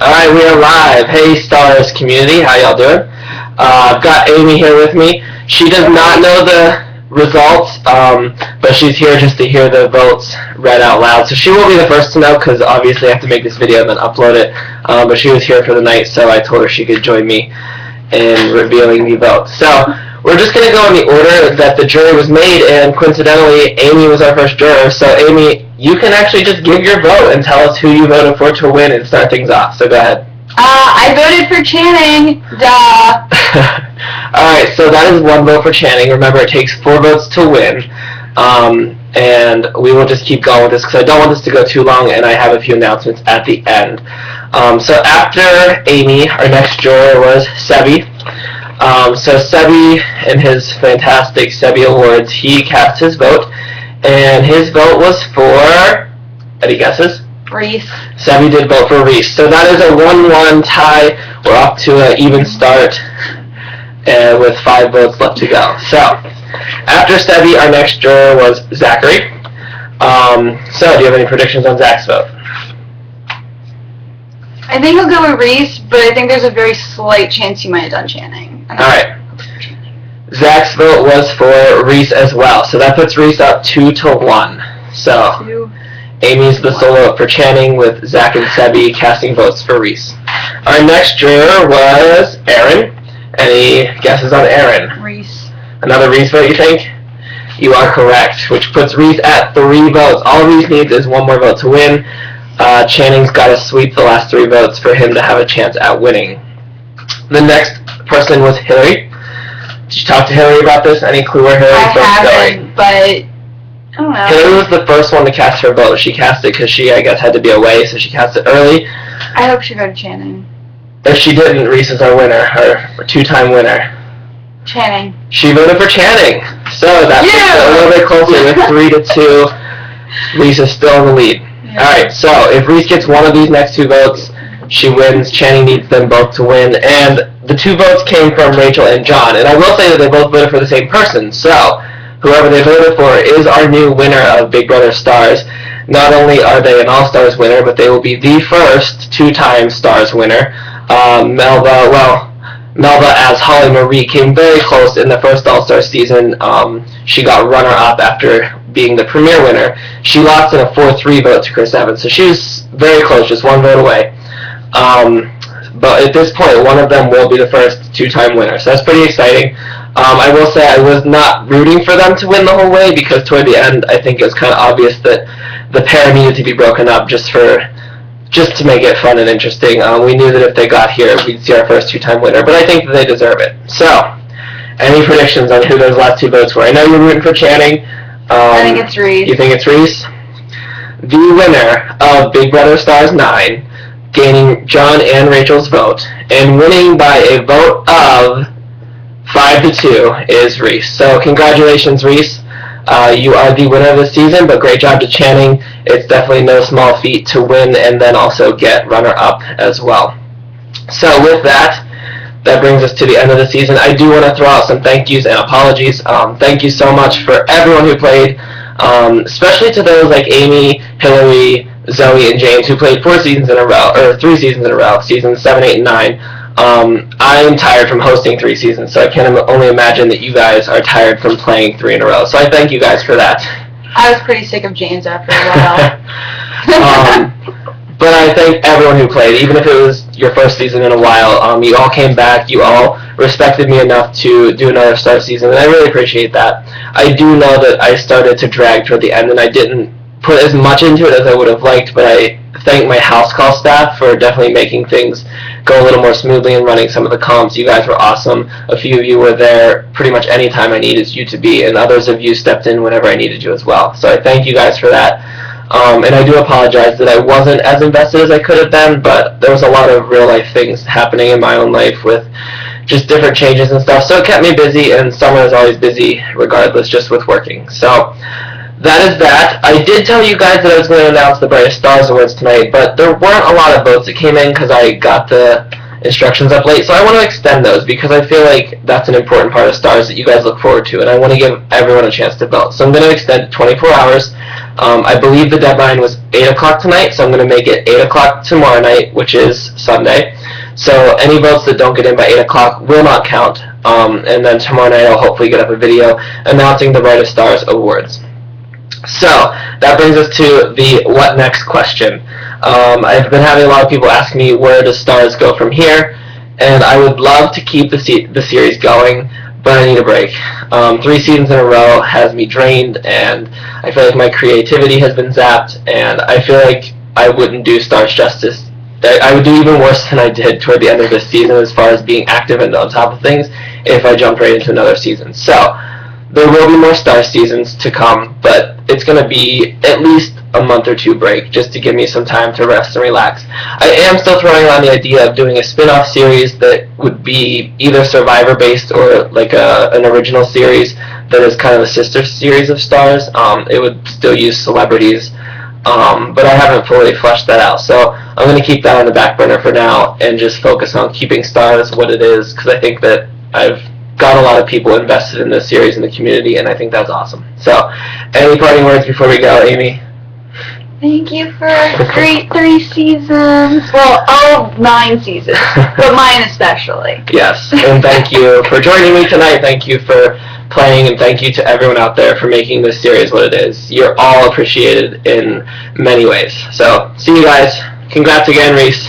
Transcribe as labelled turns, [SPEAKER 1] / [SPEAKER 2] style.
[SPEAKER 1] Alright, we are live. Hey, Starz community, how y'all doing? I've got Amy here with me. She does not know the results, but she's here just to hear the votes read out loud. So she will be the first to know because obviously I have to make this video and then upload it. But she was here for the night, so I told her she could join me in revealing the votes. So we're just going to go in the order that the jury was made, and coincidentally, Amy was our first juror. So Amy, you can actually just give your vote and tell us who you voted for to win and start things off. So go ahead.
[SPEAKER 2] I voted for Channing. Duh.
[SPEAKER 1] Alright, so that is one vote for Channing. Remember, it takes 4 votes to win. And we will just keep going with this because I don't want this to go too long, and I have a few announcements at the end. So after Amy, our next juror was Sebi. So Sebi, in his fantastic Sebi Awards, he cast his vote, and his vote was for, any guesses?
[SPEAKER 2] Reese.
[SPEAKER 1] Sebi did vote for Reese. So that is a 1-1 tie. We're up to an even start with 5 votes left to go. So after Sebi, our next juror was Zachary. So do you have any predictions on Zach's vote?
[SPEAKER 2] I think he'll go with Reese, but I think there's a very slight chance he might have done Channing.
[SPEAKER 1] Alright. Zach's vote was for Reese as well. So that puts Reese up 2-1. So Amy's the solo vote for Channing with Zach and Sebi casting votes for Reese. Our next juror was Aaron. Any guesses on Aaron?
[SPEAKER 2] Reese.
[SPEAKER 1] Another Reese vote, you think? You are correct, which puts Reese at 3 votes. All Reese needs is 1 more vote to win. Channing's got to sweep the last 3 votes for him to have a chance at winning. The next person was Hillary. Did you talk to Hillary about this? Any clue where Hillary's vote's going?
[SPEAKER 2] But I don't know.
[SPEAKER 1] Hillary was the first one to cast her vote. She cast it because she, I guess, had to be away, so she cast it early.
[SPEAKER 2] I hope she voted Channing.
[SPEAKER 1] If she didn't, Reese is our winner, her 2-time winner.
[SPEAKER 2] Channing.
[SPEAKER 1] She voted for Channing. So that's a little bit closer with 3-2. Reese is still in the lead.
[SPEAKER 2] Yeah.
[SPEAKER 1] Alright, so if Reese gets one of these next 2 votes, she wins. Channing needs them both to win. And the 2 votes came from Rachel and John. And I will say that they both voted for the same person. So whoever they voted for is our new winner of Big Brother Starz. Not only are they an All-Stars winner, but they will be the first 2-time Starz winner. Melba as Holly Marie came very close in the first All-Star season. She got runner-up after being the premier winner. She lost in a 4-3 vote to Chris Evans, so she was very close, just 1 vote away. But at this point, one of them will be the first 2-time winner, so that's pretty exciting. I will say I was not rooting for them to win the whole way because toward the end, I think it was kind of obvious that the pair needed to be broken up just to make it fun and interesting. We knew that if they got here, we'd see our first 2-time winner, but I think that they deserve it. So, any predictions on who those last 2 votes were? I know you're rooting for Channing.
[SPEAKER 2] I think it's Reese.
[SPEAKER 1] You think it's Reese? The winner of Big Brother Starz 9, gaining John and Rachel's vote, and winning by a vote of 5-2 is Reese. So congratulations, Reese. You are the winner of the season, but great job to Channing. It's definitely no small feat to win and then also get runner-up as well. So with that brings us to the end of the season. I do want to throw out some thank yous and apologies. Thank you so much for everyone who played, especially to those like Amy, Hillary, Zoe, and James who played 4 seasons in a row, or 3 seasons in a row, seasons 7, 8, and 9. I'm tired from hosting 3 seasons, so I can only imagine that you guys are tired from playing 3 in a row. So I thank you guys for that.
[SPEAKER 2] I was pretty sick of James after a while.
[SPEAKER 1] But I thank everyone who played, even if it was your first season in a while. You all came back. You all respected me enough to do another Starz season, and I really appreciate that. I do know that I started to drag toward the end, and I didn't put as much into it as I would have liked, but I thank my house call staff for definitely making things go a little more smoothly and running some of the comms. You guys were awesome. A few of you were there pretty much any time I needed you to be, and others of you stepped in whenever I needed you as well. So I thank you guys for that. And I do apologize that I wasn't as invested as I could have been, but there was a lot of real life things happening in my own life with just different changes and stuff. So it kept me busy, and summer is always busy regardless, just with working. So that is that. I did tell you guys that I was going to announce the Brightest Starz Awards tonight, but there weren't a lot of votes that came in because I got the instructions up late. So I want to extend those because I feel like that's an important part of Starz that you guys look forward to, and I want to give everyone a chance to vote. So I'm going to extend it 24 hours. I believe the deadline was 8 o'clock tonight, so I'm going to make it 8 o'clock tomorrow night, which is Sunday. So any votes that don't get in by 8 o'clock will not count. And then tomorrow night I'll hopefully get up a video announcing the Brightest Starz Awards. So that brings us to the what next question. I've been having a lot of people ask me where does Starz go from here, and I would love to keep the series going, but I need a break. 3 seasons in a row has me drained, and I feel like my creativity has been zapped, and I feel like I wouldn't do Starz justice. I would do even worse than I did toward the end of this season as far as being active and on top of things if I jumped right into another season. So there will be more Starz seasons to come, but it's going to be at least a month or 2 break just to give me some time to rest and relax. I am still throwing around the idea of doing a spin-off series that would be either Survivor-based or like an original series that is kind of a sister series of Starz. It would still use celebrities, but I haven't fully fleshed that out. So I'm going to keep that on the back burner for now and just focus on keeping Starz what it is, because I think that I've got a lot of people invested in this series in the community, and I think that's awesome. So, any parting words before we go, Amy?
[SPEAKER 2] Thank you for a great 3 seasons. Well, all 9 seasons, but mine especially.
[SPEAKER 1] Yes, and thank you for joining me tonight. Thank you for playing, and thank you to everyone out there for making this series what it is. You're all appreciated in many ways. So, see you guys. Congrats again, Reese.